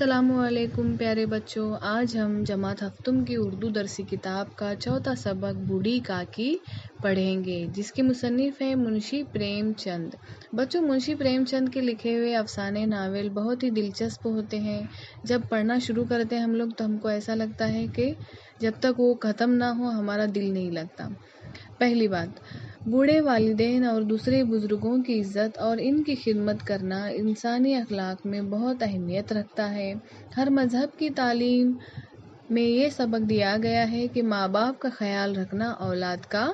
अस्सलामुअलैकुम प्यारे बच्चों। आज हम जमात हफ्तुम की उर्दू दरसी किताब का चौथा सबक बूढ़ी काकी पढ़ेंगे, जिसके मुसन्निफ हैं मुंशी प्रेमचंद। बच्चों, मुंशी प्रेमचंद के लिखे हुए अफसाने नावल बहुत ही दिलचस्प होते हैं। जब पढ़ना शुरू करते हैं हम लोग तो हमको ऐसा लगता है कि जब तक वो ख़त्म ना हो हमारा दिल नहीं लगता। पहली बात, बूढ़े वालिदैन और दूसरे बुज़ुर्गों की इज़्ज़त और इनकी खिदमत करना इंसानी अखलाक में बहुत अहमियत रखता है। हर मज़हब की तालीम में ये सबक दिया गया है कि माँ बाप का ख्याल रखना औलाद का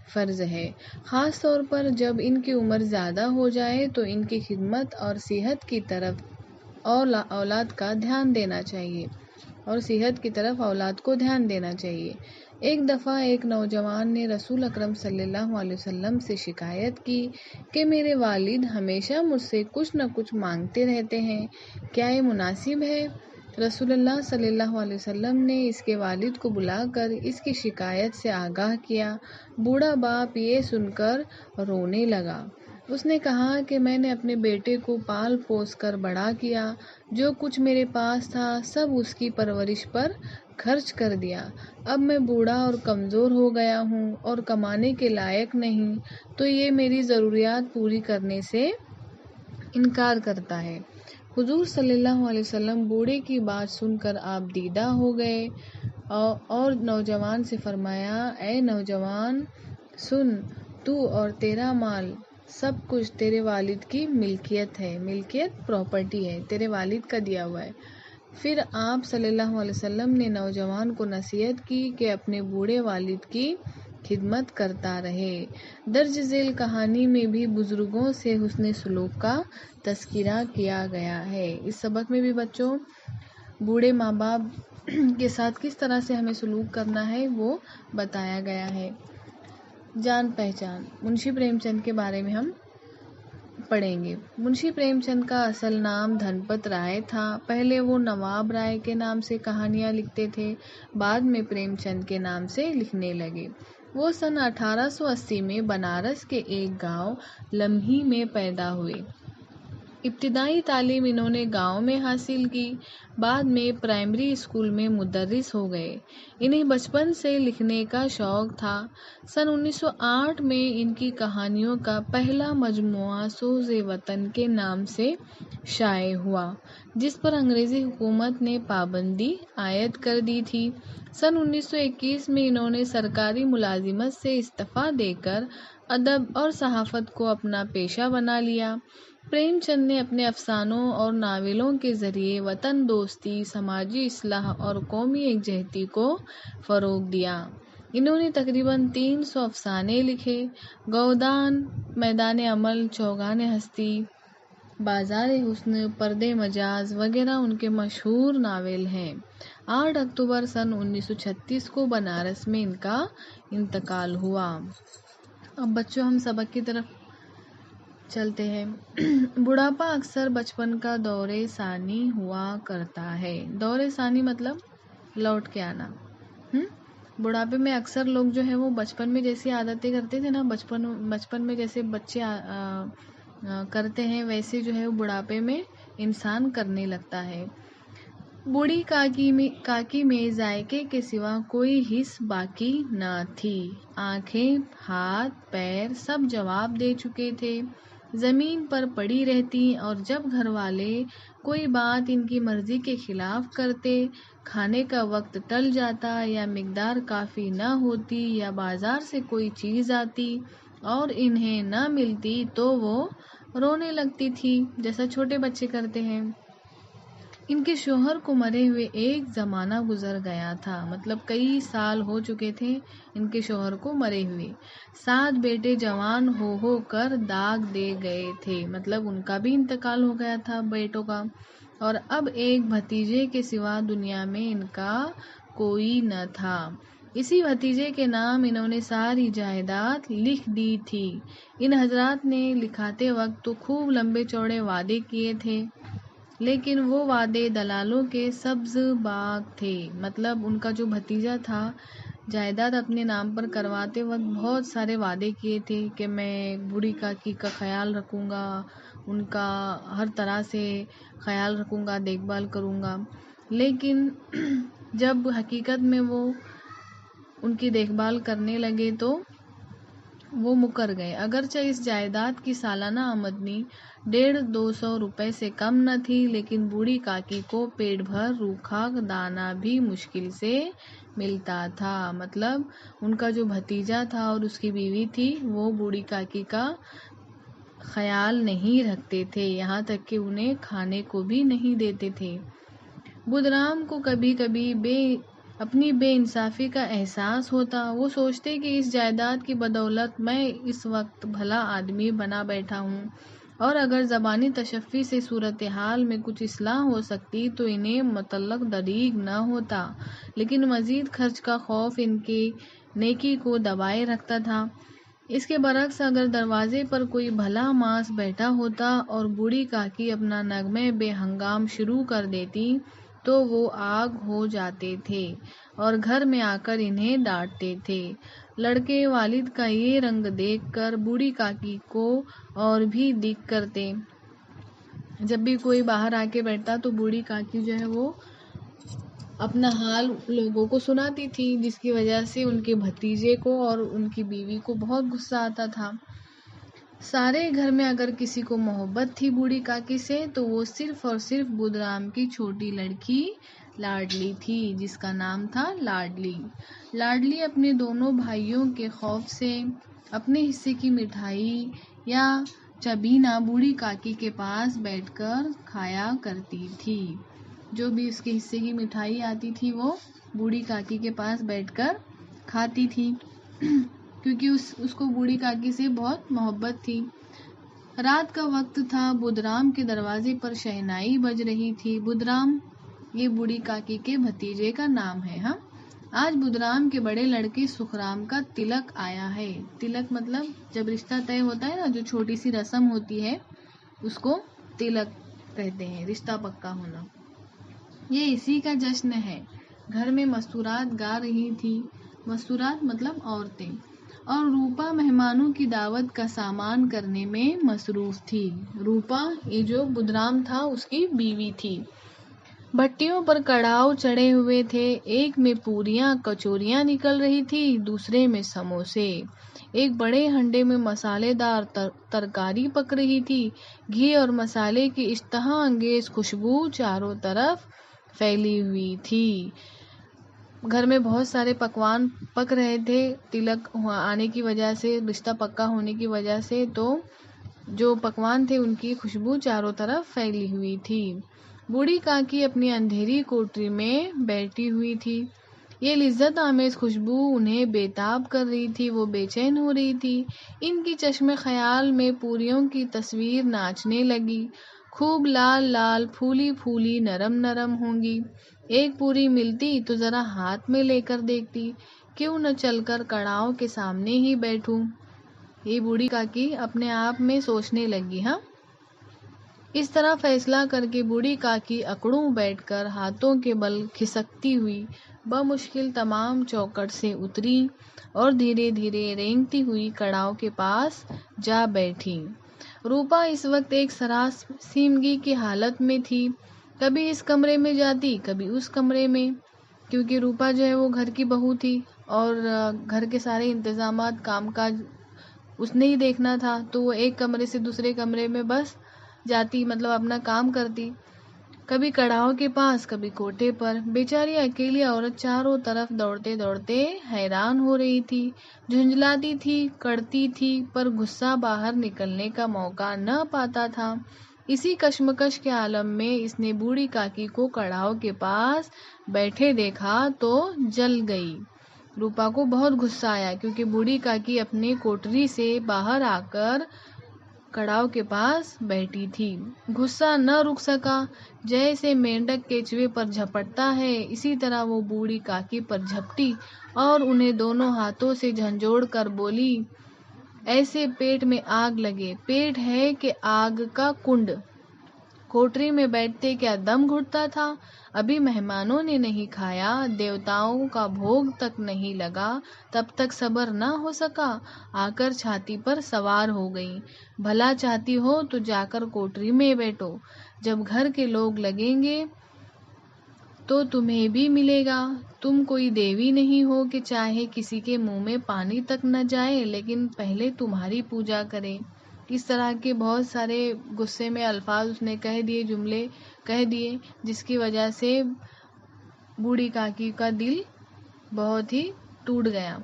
फ़र्ज़ है। ख़ास तौर पर जब इनकी उम्र ज़्यादा हो जाए तो इनकी खिदमत और सेहत की तरफ औलाद को ध्यान देना चाहिए। एक दफ़ा एक नौजवान ने रसूल अकरम सल्लल्लाहु अलैहि वसल्लम से शिकायत की कि मेरे वालिद हमेशा मुझसे कुछ न कुछ मांगते रहते हैं, क्या ये मुनासिब है? रसूलुल्लाह सल्लल्लाहु अलैहि वसल्लम ने इसके वालिद को बुलाकर इसकी शिकायत से आगाह किया। बूढ़ा बाप ये सुनकर रोने लगा। उसने कहा कि मैंने अपने बेटे को पाल पोस कर बड़ा किया, जो कुछ मेरे पास था सब उसकी परवरिश पर खर्च कर दिया। अब मैं बूढ़ा और कमज़ोर हो गया हूँ और कमाने के लायक नहीं, तो ये मेरी ज़रूरियात पूरी करने से इनकार करता है। हुजूर सल्लल्लाहु अलैहि वसल्लम बूढ़े की बात सुनकर आप दीदा हो गए और नौजवान से फरमाया, ऐ नौजवान, सुन, तू और तेरा माल सब कुछ तेरे वालिद की मिल्कियत प्रॉपर्टी है, तेरे वालिद का दिया हुआ है। फिर आप सल्लल्लाहु अलैहि वसल्लम ने नौजवान को नसीहत की कि अपने बूढ़े वालिद की खिदमत करता रहे। दर्ज झेल कहानी में भी बुजुर्गों से हुस्न सलूक का तज़किरा किया गया है। इस सबक में भी बच्चों बूढ़े माँ बाप के साथ किस तरह से हमें सलूक करना है वो बताया गया है। जान पहचान, मुंशी प्रेमचंद के बारे में हम पढ़ेंगे। मुंशी प्रेमचंद का असल नाम धनपत राय था। पहले वो नवाब राय के नाम से कहानियाँ लिखते थे, बाद में प्रेमचंद के नाम से लिखने लगे। वो सन 1880 में बनारस के एक गांव लम्ही में पैदा हुए। इब्तिदाई तालीम इन्होंने गांव में हासिल की, बाद में प्राइमरी स्कूल में मुदर्रिस हो गए। इन्हें बचपन से लिखने का शौक़ था। सन 1908 में इनकी कहानियों का पहला मजमुआ सोज़े वतन के नाम से शाये हुआ, जिस पर अंग्रेज़ी हुकूमत ने पाबंदी आयद कर दी थी। सन 1921 में इन्होंने सरकारी मुलाजिमत से इस्तीफ़ा देकर अदब और सहाफ़त को अपना पेशा बना लिया। प्रेमचंद ने अपने अफसानों और नावलों के ज़रिए वतन दोस्ती, समाजी इस्लाह और कौमी एकजहती को फ़रोग़ दिया। इन्होंने तकरीबन 300 अफसाने लिखे। गौदान, मैदान अमल, चौगान हस्ती, बाज़ार हुस्न, पर्दे मजाज वगैरह उनके मशहूर नावल हैं। 8 अक्टूबर सन 1936 को बनारस में इनका इंतकाल हुआ। अब बच्चों हम सबक की तरफ चलते हैं। बुढ़ापा अक्सर बचपन का दौरे सानी हुआ करता है। दौरे सानी मतलब लौट के आना। बुढ़ापे में अक्सर लोग जो है वो बचपन में जैसी आदतें करते थे ना, बचपन में जैसे बच्चे करते हैं वैसे जो है वो बुढ़ापे में इंसान करने लगता है। बूढ़ी काकी में जायके के सिवा कोई हिस्स बाकी न थी। आँखें, हाथ, पैर सब जवाब दे चुके थे। ज़मीन पर पड़ी रहती और जब घर वाले कोई बात इनकी मर्ज़ी के खिलाफ करते, खाने का वक्त टल जाता या मिकदार काफ़ी न होती या बाज़ार से कोई चीज़ आती और इन्हें न मिलती तो वो रोने लगती थी, जैसा छोटे बच्चे करते हैं। इनके शोहर को मरे हुए एक ज़माना गुजर गया था, मतलब कई साल हो चुके थे इनके शोहर को मरे हुए। 7 बेटे जवान हो कर दाग दे गए थे, मतलब उनका भी इंतकाल हो गया था बेटों का। और अब एक भतीजे के सिवा दुनिया में इनका कोई न था। इसी भतीजे के नाम इन्होंने सारी जायदाद लिख दी थी। इन हजरात ने लिखाते वक्त तो खूब लंबे चौड़े वादे किए थे, लेकिन वो वादे दलालों के सब्ज़ बाग थे। मतलब उनका जो भतीजा था जायदाद अपने नाम पर करवाते वक्त बहुत सारे वादे किए थे कि मैं बूढ़ी काकी का ख्याल रखूँगा, उनका हर तरह से ख्याल रखूँगा, देखभाल करूँगा। लेकिन जब हकीकत में वो उनकी देखभाल करने लगे तो वो मुकर गए। अगरचे इस जायदाद की सालाना आमदनी 150-200 रुपए से कम न थी, लेकिन बूढ़ी काकी को पेट भर रूखा दाना भी मुश्किल से मिलता था। मतलब उनका जो भतीजा था और उसकी बीवी थी, वो बूढ़ी काकी का ख्याल नहीं रखते थे, यहाँ तक कि उन्हें खाने को भी नहीं देते थे। बुधराम को कभी कभी अपनी बेइंसाफी का एहसास होता। वो सोचते कि इस जायदाद की बदौलत मैं इस वक्त भला आदमी बना बैठा हूँ, और अगर ज़बानी तशफ़ी से सूरत हाल में कुछ इस्लाह हो सकती तो इन्हें मुतल्लक दरीग न होता। लेकिन मज़ीद खर्च का खौफ इनके नेकी को दबाए रखता था। इसके बरक्स अगर दरवाजे पर कोई भला मांस बैठा होता और बूढ़ी काकी अपना नगमे बेहंगाम शुरू कर देती तो वो आग हो जाते थे और घर में आकर इन्हें डांटते थे। लड़के वालिद का ये रंग देखकर बूढ़ी काकी को और भी दिक करते। जब भी कोई बाहर आके बैठता तो बूढ़ी काकी जो है वो अपना हाल लोगों को सुनाती थी, जिसकी वजह से उनके भतीजे को और उनकी बीवी को बहुत गुस्सा आता था। सारे घर में अगर किसी को मोहब्बत थी बूढ़ी काकी से तो वो सिर्फ और सिर्फ बुधराम की छोटी लड़की लाडली थी, जिसका नाम था लाडली। लाडली अपने दोनों भाइयों के खौफ से अपने हिस्से की मिठाई या चबीना बूढ़ी काकी के पास बैठकर खाया करती थी। जो भी उसके हिस्से की मिठाई आती थी वो बूढ़ी काकी के पास बैठकर खाती थी क्योंकि उसको बूढ़ी काकी से बहुत मोहब्बत थी। रात का वक्त था। बुधराम के दरवाजे पर शहनाई बज रही थी। बुधराम ये बूढ़ी काकी के भतीजे का नाम है। हाँ, आज बुधराम के बड़े लड़के सुखराम का तिलक आया है। तिलक मतलब जब रिश्ता तय होता है ना, जो छोटी सी रस्म होती है उसको तिलक कहते हैं, रिश्ता पक्का होना। ये इसी का जश्न है। घर में मस्तूरात गा रही थी। मस्तूरात मतलब औरतें। और रूपा मेहमानों की दावत का सामान करने में मसरूफ थी। रूपा ये जो बुधराम था उसकी बीवी थी। भट्टियों पर कड़ाव चढ़े हुए थे। एक में पूरियां कचौरियां निकल रही थी, दूसरे में समोसे। एक बड़े हंडे में मसालेदार तरकारी पक रही थी। घी और मसाले की इश्तहा अंगेज खुशबू चारों तरफ फैली हुई थी। घर में बहुत सारे पकवान पक रहे थे। तिलक आने की वजह से, रिश्ता पक्का होने की वजह से, तो जो पकवान थे उनकी खुशबू चारों तरफ फैली हुई थी। बूढ़ी काकी अपनी अंधेरी कोठरी में बैठी हुई थी। ये लिज्जत आमेज खुशबू उन्हें बेताब कर रही थी। वो बेचैन हो रही थी। इनकी चश्मे ख्याल में पूरियों की तस्वीर नाचने लगी। खूब लाल लाल, फूली फूली, नरम नरम होंगी। एक पूरी मिलती तो जरा हाथ में लेकर देखती, क्यों न चलकर कड़ाव के सामने ही बैठूं। ये बूढ़ी काकी अपने आप में सोचने लगी। हाँ, इस तरह फैसला करके बूढ़ी काकी अकड़ूं बैठकर हाथों के बल खिसकती हुई बमुश्किल तमाम चौखट से उतरी और धीरे धीरे रेंगती हुई कड़ाव के पास जा बैठी। रूपा इस वक्त एक सरास सीमगी की हालत में थी। कभी इस कमरे में जाती, कभी उस कमरे में, क्योंकि रूपा जो है वो घर की बहू थी और घर के सारे इंतजामात कामकाज उसने ही देखना था। तो वो एक कमरे से दूसरे कमरे में बस जाती, मतलब अपना काम करती। कभी कड़ाव के पास, कभी कोठे पर। बेचारी अकेली औरत चारों तरफ दौड़ते दौड़ते हैरान हो रही थी। झुंझलाती थी, कड़ती थी, पर गुस्सा बाहर निकलने का मौका न पाता था। इसी कश्मकश के आलम में इसने बूढ़ी काकी को कड़ाव के पास बैठे देखा तो जल गई। रूपा को बहुत गुस्सा आया क्योंकि बूढ़ी काकी अपने कोठरी से बाहर आकर कड़ाव के पास बैठी थी। गुस्सा न रुक सका। जैसे मेंढक केचुए पर झपटता है, इसी तरह वो बूढ़ी काकी पर झपटी और उन्हें दोनों हाथों से झंझोड़ कर बोली, ऐसे पेट में आग लगे। पेट है कि आग का कुंड। कोठरी में बैठते क्या दम घुटता था। अभी मेहमानों ने नहीं खाया, देवताओं का भोग तक नहीं लगा, तब तक सब्र न हो सका, आकर छाती पर सवार हो गई। भला चाहती हो तो जाकर कोठरी में बैठो, जब घर के लोग लगेंगे तो तुम्हें भी मिलेगा। तुम कोई देवी नहीं हो कि चाहे किसी के मुंह में पानी तक न जाए, लेकिन पहले तुम्हारी पूजा करे। इस तरह के बहुत सारे गुस्से में अल्फाज उसने कह दिए, जुमले कह दिए, जिसकी वजह से बूढ़ी काकी का दिल बहुत ही टूट गया।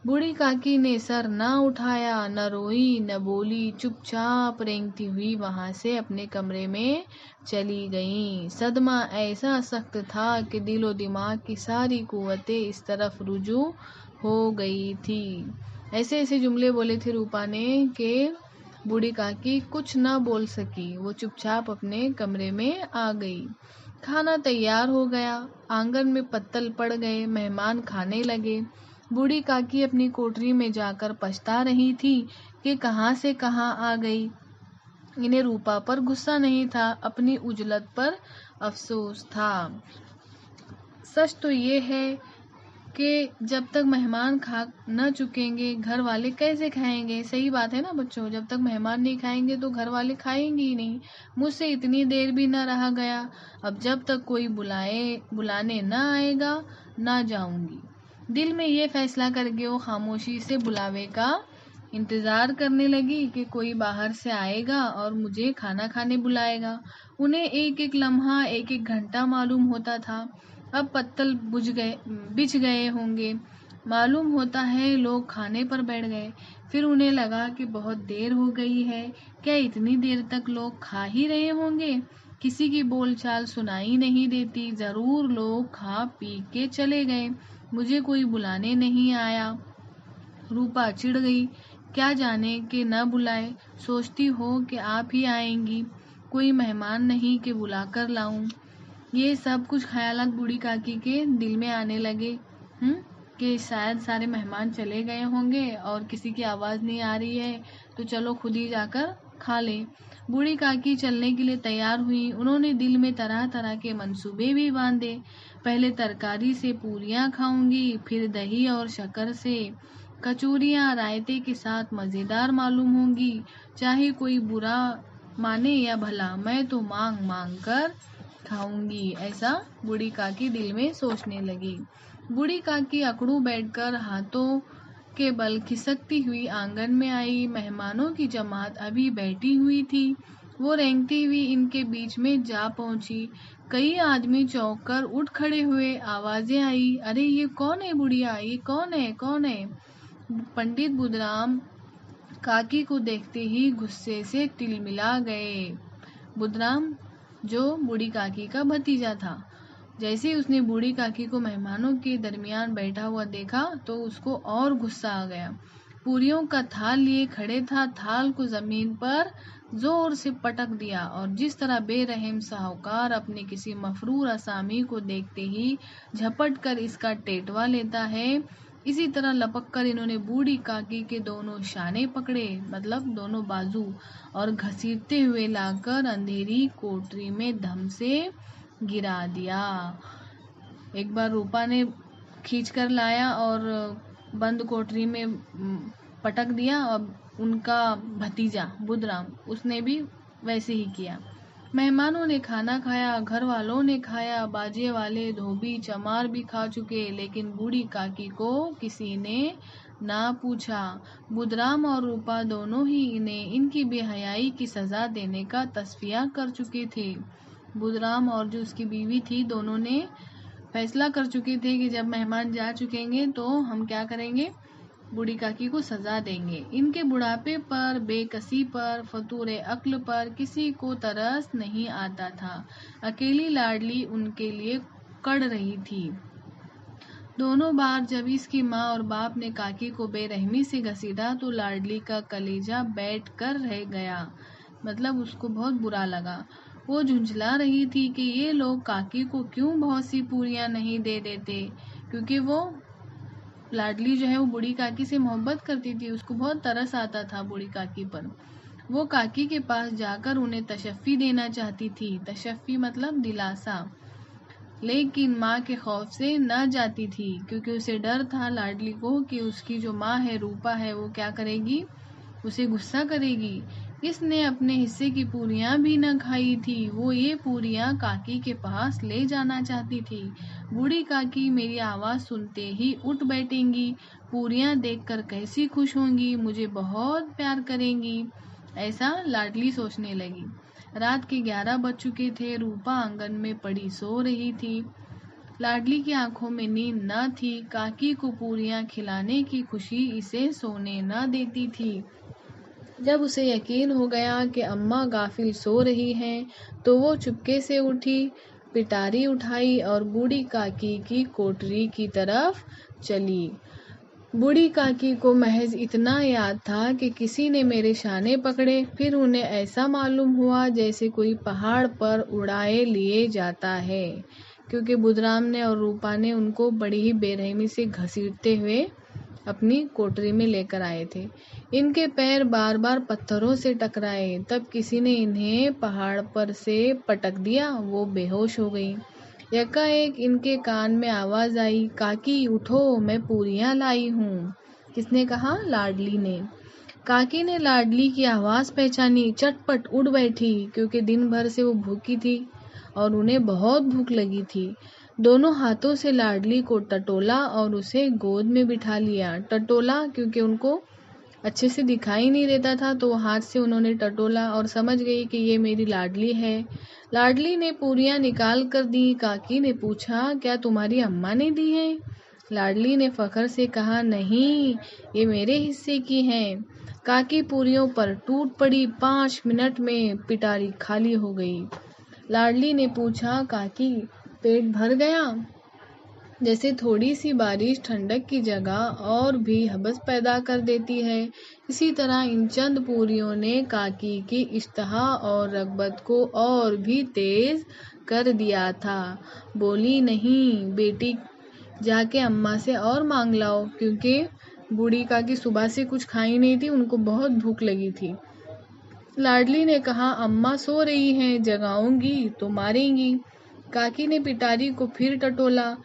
बूढ़ी काकी ने सर न उठाया, न रोई न बोली, चुपचाप रेंगती हुई वहां से अपने कमरे में चली गई। सदमा ऐसा सख्त था कि दिलो दिमाग की सारी कुव्वतें इस तरफ रुजू हो गई थी। ऐसे ऐसे जुमले बोले थे रूपा ने कि बूढ़ी काकी कुछ न बोल सकी। वो चुपचाप अपने कमरे में आ गई। खाना तैयार हो गया, आंगन में पत्तल पड़ गए, मेहमान खाने लगे। बूढ़ी काकी अपनी कोठरी में जाकर पछता रही थी कि कहाँ से कहाँ आ गई। इन्हें रूपा पर गुस्सा नहीं था, अपनी उजलत पर अफसोस था। सच तो ये है कि जब तक मेहमान खा न चुकेंगे घर वाले कैसे खाएंगे। सही बात है ना बच्चों, जब तक मेहमान नहीं खाएंगे तो घर वाले खाएंगे ही नहीं। मुझसे इतनी देर भी न रहा गया, अब जब तक कोई बुलाने न आएगा न जाऊंगी। दिल में ये फैसला करके वो खामोशी से बुलावे का इंतजार करने लगी कि कोई बाहर से आएगा और मुझे खाना खाने बुलाएगा। उन्हें एक एक लम्हा, एक एक घंटा मालूम होता था। अब पत्तल बिछ गए होंगे। मालूम होता है लोग खाने पर बैठ गए। फिर उन्हें लगा कि बहुत देर हो गई है। क्या इतनी देर तक लोग खा ही रहे होंगे? किसी की बोलचाल सुनाई नहीं देती। जरूर लोग खा पी के चले गए, मुझे कोई बुलाने नहीं आया। रूपा चिढ़ गई। क्या जाने कि न बुलाए, सोचती हो कि आप ही आएंगी, कोई मेहमान नहीं कि बुलाकर लाऊं। ये सब कुछ ख्यालात बूढ़ी काकी के दिल में आने लगे कि शायद सारे मेहमान चले गए होंगे और किसी की आवाज़ नहीं आ रही है, तो चलो खुद ही जाकर खा लें। बूढ़ी काकी चलने के लिए तैयार हुई। उन्होंने दिल में तरह तरह के मंसूबे भी बांधे। पहले तरकारी से पूरियां खाऊंगी, फिर दही और शक्कर से कचौरियां रायते के साथ मज़ेदार मालूम होंगी। चाहे कोई बुरा माने या भला, मैं तो मांग मांग कर खाऊंगी। ऐसा बूढ़ी काकी दिल में सोचने लगी। बूढ़ी काकी अकड़ू बैठकर हाथों के बल खिसकती हुई आंगन में आई। मेहमानों की जमात अभी बैठी हुई थी। वो रेंगती हुई इनके बीच में जा पहुंची। कई आदमी चौंक कर उठ खड़े हुए। आवाजें आई, अरे ये कौन है बुढ़िया, ये कौन है, कौन है? पंडित बुधराम काकी को देखते ही गुस्से से तिलमिला गए। बुधराम जो बूढ़ी काकी का भतीजा था। जैसे ही उसने बूढ़ी काकी को मेहमानों के दरमियान बैठा हुआ देखा तो उसको और गुस्सा आ गया। पूरियों का थाल लिए खड़े था, थाल को जमीन पर जोर से पटक दिया और जिस तरह बेरहम साहूकार अपने किसी मफरूर असामी को देखते ही झपट कर इसका टेटवा लेता है, इसी तरह लपक कर इन्होंने बूढ़ी काकी के दोनों शाने पकड़े, मतलब दोनों बाजू, और घसीटते हुए लाकर अंधेरी कोठरी में धम से गिरा दिया। एक बार रूपा ने खींच कर लाया और बंद कोठरी में पटक दिया, और उनका भतीजा बुधराम उसने भी वैसे ही किया। मेहमानों ने खाना खाया, घर वालों ने खाया, बाजे वाले धोबी चमार भी खा चुके, लेकिन बूढ़ी काकी को किसी ने ना पूछा। बुधराम और रूपा दोनों ही इन्हें इनकी बेहयाई की सजा देने का तस्फिया कर चुके थे। बुधराम और जो उसकी बीवी थी, दोनों ने फैसला कर चुके थे कि जब मेहमान जा चुकेंगे तो हम क्या करेंगे, बूढ़ी काकी को सजा देंगे। इनके बुढ़ापे पर, बेकसी पर, फतूरे अक्ल पर किसी को तरस नहीं आता था। अकेली लाडली उनके लिए कड़ रही थी। दोनों बार जब इसकी माँ और बाप ने काकी को बेरहमी से घसीटा तो लाडली का कलेजा बैठ कर रह गया, मतलब उसको बहुत बुरा लगा। वो झुंझला रही थी कि ये लोग काकी को क्यों बहुत सी पूरियां नहीं दे देते, क्योंकि वो लाडली जो है वो बूढ़ी काकी से मोहब्बत करती थी, उसको बहुत तरस आता था बूढ़ी काकी पर। वो काकी के पास जाकर उन्हें तशफ़ी देना चाहती थी। तशफ़ी मतलब दिलासा। लेकिन माँ के खौफ से न जाती थी, क्योंकि उसे डर था लाडली को कि उसकी जो माँ है रूपा है वो क्या करेगी, उसे गुस्सा करेगी। इसने अपने हिस्से की पूरियां भी न खाई थी। वो ये पूरियां काकी के पास ले जाना चाहती थी। बूढ़ी काकी मेरी आवाज़ सुनते ही उठ बैठेंगी, पूरियां देखकर कैसी खुश होंगी, मुझे बहुत प्यार करेंगी, ऐसा लाडली सोचने लगी। रात के 11 बज चुके थे। रूपा आंगन में पड़ी सो रही थी। लाडली की आंखों में नींद न थी। काकी को पूरियां खिलाने की खुशी इसे सोने न देती थी। जब उसे यकीन हो गया कि अम्मा गाफिल सो रही हैं, तो वो चुपके से उठी, पिटारी उठाई और बूढ़ी काकी की कोठरी की तरफ चली। बूढ़ी काकी को महज इतना याद था कि किसी ने मेरे शाने पकड़े। फिर उन्हें ऐसा मालूम हुआ जैसे कोई पहाड़ पर उड़ाए लिए जाता है, क्योंकि बुधराम ने और रूपा ने उनको बड़ी ही बेरहमी से घसीटते हुए अपनी कोठरी में लेकर आए थे। इनके पैर बार बार पत्थरों से टकराए। तब किसी ने इन्हें पहाड़ पर से पटक दिया। वो बेहोश हो गई। एकाएक इनके कान में आवाज आई, काकी उठो, मैं पूरियां लाई हूँ। किसने कहा? लाडली ने। काकी ने लाडली की आवाज पहचानी, चटपट उठ बैठी, क्योंकि दिन भर से वो भूखी थी और उन्हें बहुत भूख लगी थी। दोनों हाथों से लाडली को टटोला और उसे गोद में बिठा लिया। टटोला क्योंकि उनको अच्छे से दिखाई नहीं देता था, तो हाथ से उन्होंने टटोला और समझ गई कि ये मेरी लाडली है। लाडली ने पूरियां निकाल कर दी। काकी ने पूछा, क्या तुम्हारी अम्मा ने दी हैं? लाडली ने फखर से कहा, नहीं, ये मेरे हिस्से की हैं। काकी पूरियों पर टूट पड़ी। 5 मिनट में पिटारी खाली हो गई। लाडली ने पूछा, काकी पेट भर गया? जैसे थोड़ी सी बारिश ठंडक की जगह और भी हबस पैदा कर देती है, इसी तरह इन चंद पूरियों ने काकी की इश्तहा और रगबत को और भी तेज कर दिया था। बोली, नहीं बेटी, जाके अम्मा से और मांग लाओ, क्योंकि बूढ़ी काकी सुबह से कुछ खाई नहीं थी, उनको बहुत भूख लगी थी। लाडली ने कहा, अम्मा सो रही हैं, जगाऊंगी तो मारेंगी। काकी ने पिटारी को फिर टटोला।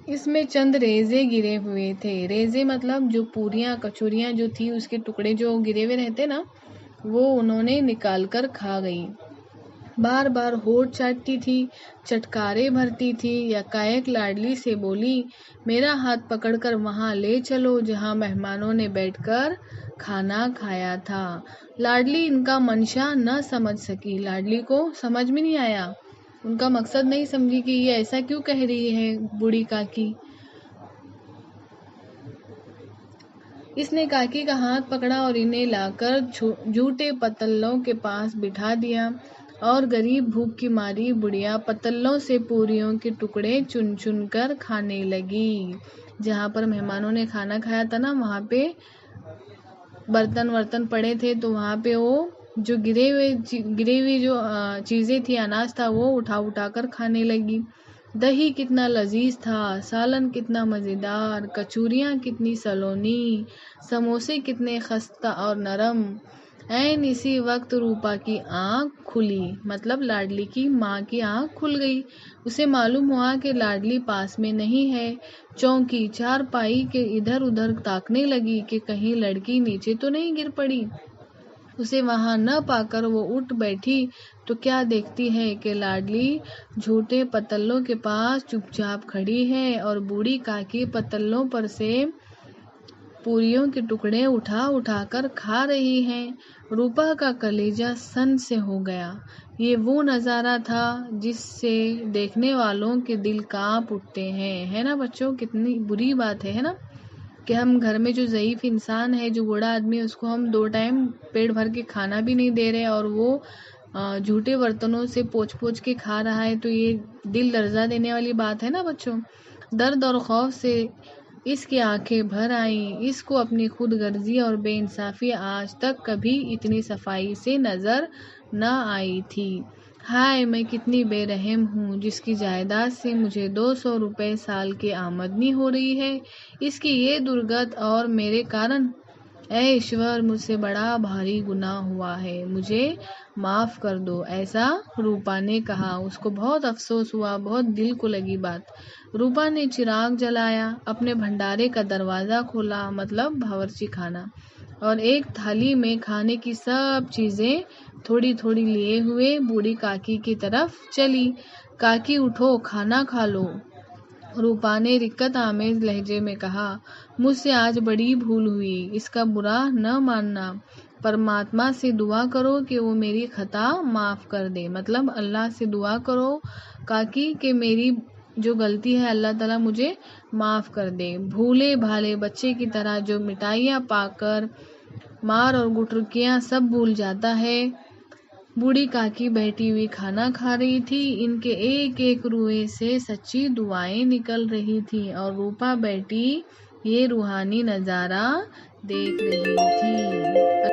इसमें चंद रेजे गिरे हुए थे। रेजे मतलब जो पूरियां कचौरियां जो थी, उसके टुकड़े जो गिरे हुए रहते ना, वो उन्होंने निकाल कर खा गई। बार बार होठ चाटती थी, चटकारे भरती थी। यकायक लाडली से बोली, मेरा हाथ पकड़कर वहां ले चलो जहां मेहमानों ने बैठकर खाना खाया था। लाडली इनका मंशा न समझ सकी। लाडली को समझ में नहीं आया, उनका मकसद नहीं समझी कि ये ऐसा क्यों कह रही है बूढ़ी काकी। इसने काकी का हाथ पकड़ा और इन्हें लाकर जूठे पतल्लों के पास बिठा दिया और गरीब भूख की मारी बुढ़िया पतल्लों से पूरियों के टुकड़े चुन चुन कर खाने लगी। जहाँ पर मेहमानों ने खाना खाया था ना, वहाँ पे बर्तन वर्तन पड़े थे, तो वहाँ पे वो जो गिरे हुई जो चीज़ें थी, अनाज था, वो उठा उठा कर खाने लगी। दही कितना लजीज था, सालन कितना मज़ेदार, कचौरियाँ कितनी सलोनी, समोसे कितने खस्ता और नरम। ऐन इसी वक्त रूपा की आँख खुली, मतलब लाडली की माँ की आँख खुल गई। उसे मालूम हुआ कि लाडली पास में नहीं है। चौंकी, चारपाई के इधर उधर ताकने लगी कि कहीं लड़की नीचे तो नहीं गिर पड़ी। उसे वहां न पाकर वो उठ बैठी, तो क्या देखती है कि लाडली झूठे पतल्लों के पास चुपचाप खड़ी है और बूढ़ी काकी पतल्लों पर से पूरियों के टुकड़े उठा उठा कर खा रही हैं। रूपा का कलेजा सन से हो गया। ये वो नज़ारा था जिससे देखने वालों के दिल कांप उठते हैं। है ना बच्चों, कितनी बुरी बात है ना, कि हम घर में जो ज़ईफ़ इंसान है, जो बूढ़ा आदमी है, उसको हम 2 टाइम पेट भर के खाना भी नहीं दे रहे और वो झूठे बर्तनों से पोंछ पोंछ के खा रहा है। तो ये दिल लर्जा देने वाली बात है ना बच्चों। दर्द और खौफ से इसकी आंखें भर आईं। इसको अपनी खुद गर्जी और बेइंसाफी आज तक कभी इतनी सफाई से नजर न आई थी। हाय, मैं कितनी बेरहम हूँ, जिसकी जायदाद से मुझे 200 रुपए साल की आमदनी हो रही है, इसकी ये दुर्गत और मेरे कारण ऐ ईश्वर, मुझसे बड़ा भारी गुनाह हुआ है, मुझे माफ कर दो, ऐसा रूपा ने कहा। उसको बहुत अफसोस हुआ, बहुत दिल को लगी बात। रूपा ने चिराग जलाया, अपने भंडारे का दरवाजा खोला, मतलब बावर्ची खाना, और एक थाली में खाने की सब चीजें थोड़ी थोड़ी लिए हुए बूढ़ी काकी की तरफ चली। काकी उठो, खाना खा लो। रूपा ने रिक्कत आमेज लहजे में कहा, मुझसे आज बड़ी भूल हुई, इसका बुरा न मानना। परमात्मा से दुआ करो कि वो मेरी खता माफ कर दे, मतलब अल्लाह से दुआ करो काकी कि मेरी जो गलती है अल्लाह ताला मुझे माफ कर दे। भूले भाले बच्चे की तरह जो मिठाइयाँ पाकर मार और गुटरुकियाँ सब भूल जाता है। बूढ़ी काकी बैठी हुई खाना खा रही थी, इनके एक एक रुए से सच्ची दुआएं निकल रही थी और रूपा बैठी ये रूहानी नजारा देख रही थी।